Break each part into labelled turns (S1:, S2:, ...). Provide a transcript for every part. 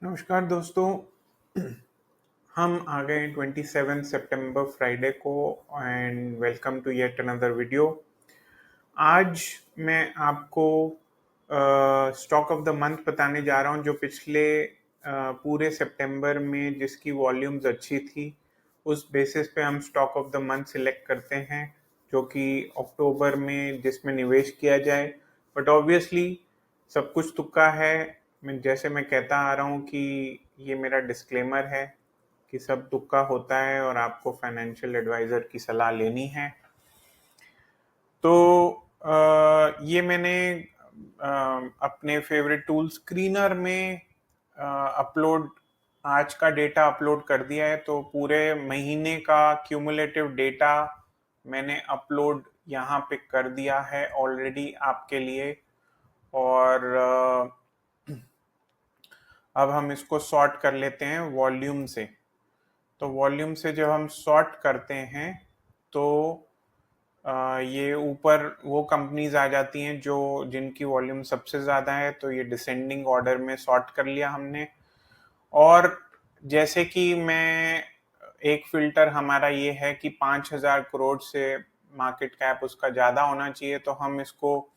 S1: नमस्कार दोस्तों। हम आ गए 27 सितंबर फ्राइडे को and welcome to yet another video. आज मैं आपको स्टॉक ऑफ द मंथ बताने जा रहा हूं जो पिछले पूरे सितंबर में जिसकी वॉल्यूम्स अच्छी थी उस बेसिस पे हम stock of the month select करते हैं जो कि अक्टूबर में जिसमें निवेश किया जाए। बट ऑब्वियसली सब कुछ तुक्का है। जैसे मैं कहता आ रहा हूँ कि ये मेरा डिस्क्लेमर है कि सब तुक्का होता है और आपको फाइनेंशियल एडवाइजर की सलाह लेनी है। तो ये मैंने अपने फेवरेट टूल स्क्रीनर में अपलोड आज का डेटा अपलोड कर दिया है। तो पूरे महीने का क्यूमुलेटिव डेटा मैंने अपलोड यहाँ पे कर दिया है ऑलरेडी आपके लिए। और अब हम इसको सॉर्ट कर लेते हैं वॉल्यूम से। तो वॉल्यूम से जब हम सॉर्ट करते हैं तो ये ऊपर वो कंपनीज आ जाती हैं जो जिनकी वॉल्यूम सबसे ज़्यादा है। तो ये डिसेंडिंग ऑर्डर में सॉर्ट कर लिया हमने। और जैसे कि मैं एक फिल्टर हमारा ये है कि 5,000 करोड़ से मार्केट कैप उसका ज़्यादा होना चाहिए। तो हम इसको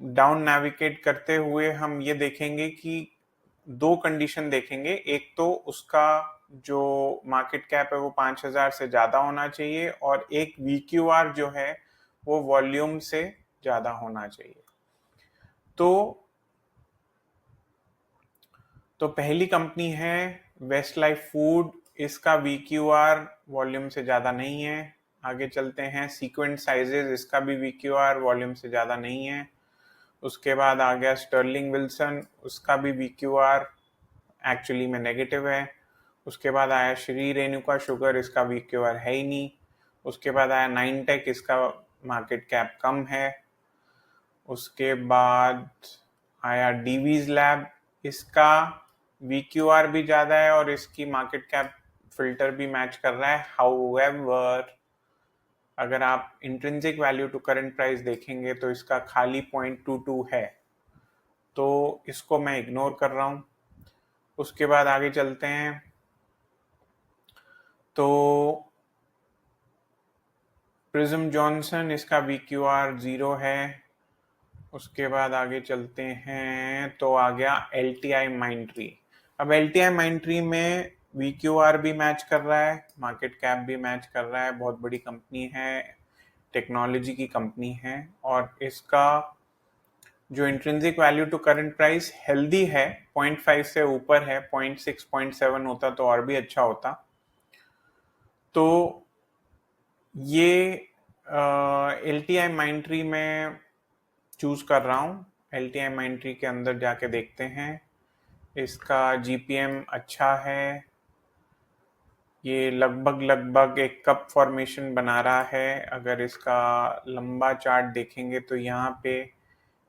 S1: डाउन नेविगेट करते हुए हम ये देखेंगे कि दो कंडीशन देखेंगे। एक तो उसका जो मार्केट कैप है वो 5,000 से ज़्यादा होना चाहिए और एक VQR जो है वो वॉल्यूम से ज़्यादा होना चाहिए। तो पहली कंपनी है वेस्ट लाइफ फूड। इसका VQR वॉल्यूम से ज़्यादा नहीं है। आगे चलते हैं सीक्वेंट साइजेस। इसका भी VQR वॉल्यूम से ज़्यादा नहीं है। उसके बाद आ गया स्टर्लिंग विल्सन। उसका भी VQR एक्चुअली में नेगेटिव है। उसके बाद आया श्री रेणुका शुगर। इसका VQR है ही नहीं। उसके बाद आया नाइन टेक। इसका मार्केट कैप कम है। उसके बाद आया डीवीज लैब। इसका VQR भी ज़्यादा है और इसकी मार्केट कैप फिल्टर भी मैच कर रहा है। हाउएवर अगर आप intrinsic value to current price देखेंगे तो इसका खाली 0.22 है। तो इसको मैं इग्नोर कर रहा हूँ। उसके बाद आगे चलते हैं। तो प्रिज्म जॉनसन। इसका VQR 0 है। उसके बाद आगे चलते हैं तो आ गया LTI माइंट्री। अब LTI माइंट्री में VQR भी मैच कर रहा है, मार्केट कैप भी मैच कर रहा है। बहुत बड़ी कंपनी है, टेक्नोलॉजी की कंपनी है। और इसका जो intrinsic value to current price healthy है, 0.5 से ऊपर है। 0.6 0.7 होता तो और भी अच्छा होता। तो ये LTI माइंट्री में चूज कर रहा हूँ। LTI माइंट्री के अंदर जाके देखते हैं। इसका GPM अच्छा है। ये लगभग एक कप फॉर्मेशन बना रहा है। अगर इसका लंबा चार्ट देखेंगे तो यहाँ पे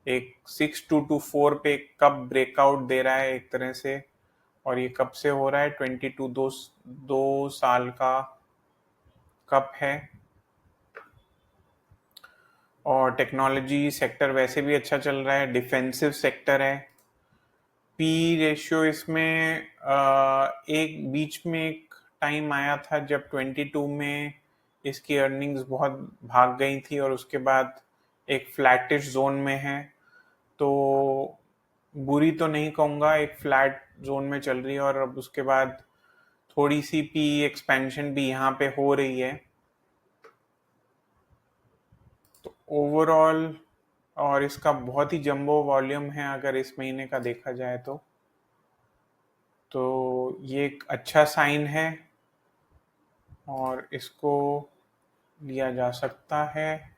S1: एक 6224 पे कप ब्रेकआउट दे रहा है एक तरह से। और ये कब से हो रहा है? 22 दो साल का कप है। और टेक्नोलॉजी सेक्टर वैसे भी अच्छा चल रहा है, डिफेंसिव सेक्टर है। पी रेशियो इसमें एक बीच में एक टाइम आया था जब 22 में इसकी अर्निंग्स बहुत भाग गई थी और उसके बाद एक फ्लैटिश जोन में है। तो बुरी तो नहीं कहूँगा, एक फ्लैट जोन में चल रही है। और अब उसके बाद थोड़ी सी पी एक्सपेंशन भी यहाँ पे हो रही है। तो ओवरऑल और इसका बहुत ही जंबो वॉल्यूम है अगर इस महीने का देखा जाए तो ये एक अच्छा साइन है और इसको लिया जा सकता है।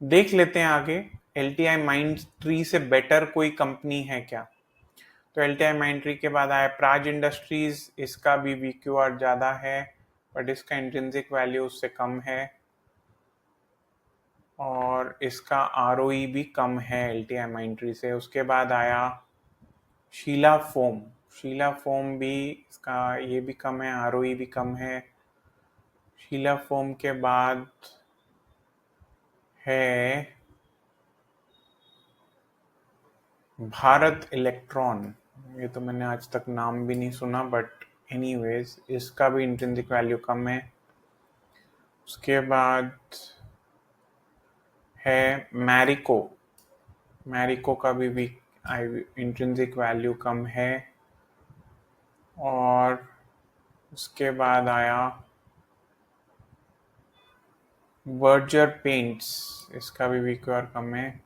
S1: देख लेते हैं आगे LTI माइंट्री से बेटर कोई कंपनी है क्या। तो LTI माइंट्री के बाद आया प्राज इंडस्ट्रीज। इसका भी VQR ज़्यादा है बट इसका इंट्रिंसिक वैल्यू उससे कम है और इसका ROE भी कम है LTI माइंट्री से। उसके बाद आया शीला फोम। शीला फोम भी इसका ये भी कम है, ROE भी कम है। शीला फोम के बाद है भारत इलेक्ट्रॉन, ये तो मैंने आज तक नाम भी नहीं सुना, बट एनीवेज इसका भी इंट्रिंसिक वैल्यू कम है। उसके बाद है मैरिको, मैरिको का भी इंट्रिंसिक वैल्यू कम है। और उसके बाद आया बर्जर पेंट्स, इसका भी वीक्यूआर कम है।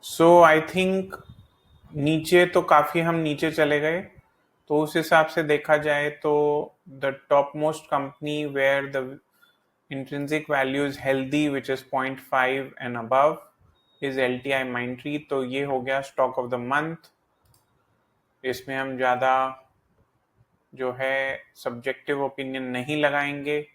S1: सो आई थिंक नीचे तो काफ़ी हम नीचे चले गए, तो उस हिसाब से देखा जाए तो the top most company where the intrinsic value is healthy which is 0.5 and above is LTI Mindtree। तो ये हो गया स्टॉक ऑफ द मंथ। इसमें हम ज़्यादा जो है सब्जेक्टिव ओपिनियन नहीं लगाएंगे,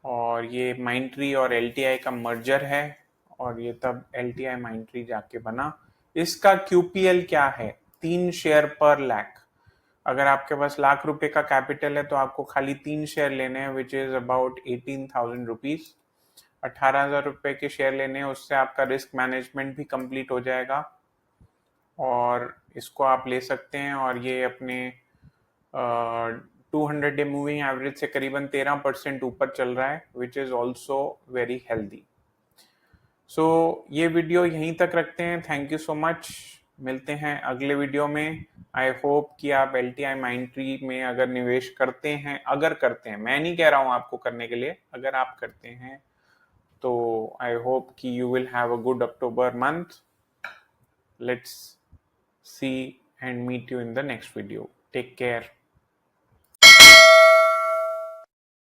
S1: और ये Mindtree और LTI का मर्जर है, और ये तब LTI Mindtree जाके बना। इसका QPL क्या है? 3 शेयर पर लाख। अगर आपके पास लाख रुपए का कैपिटल है तो आपको खाली 3 शेयर लेने हैं, विच इज अबाउट 18,000 रुपीज। 18,000 रुपए के शेयर लेने हैं, उससे आपका रिस्क मैनेजमेंट भी कंप्लीट हो जाएगा, और इसको आप ले सकते हैं। और ये अपने 200 डे मूविंग एवरेज से करीबन 13% ऊपर चल रहा है, which is also very healthy. So ये वीडियो यहीं तक रखते हैं। थैंक यू सो मच, मिलते हैं अगले वीडियो में। आई होप कि आप LTI Mindtree में अगर निवेश करते हैं, मैं नहीं कह रहा हूं आपको करने के लिए, अगर आप करते हैं तो आई होप कि you will have a good October month. Let's see and meet you in the next video. Take care.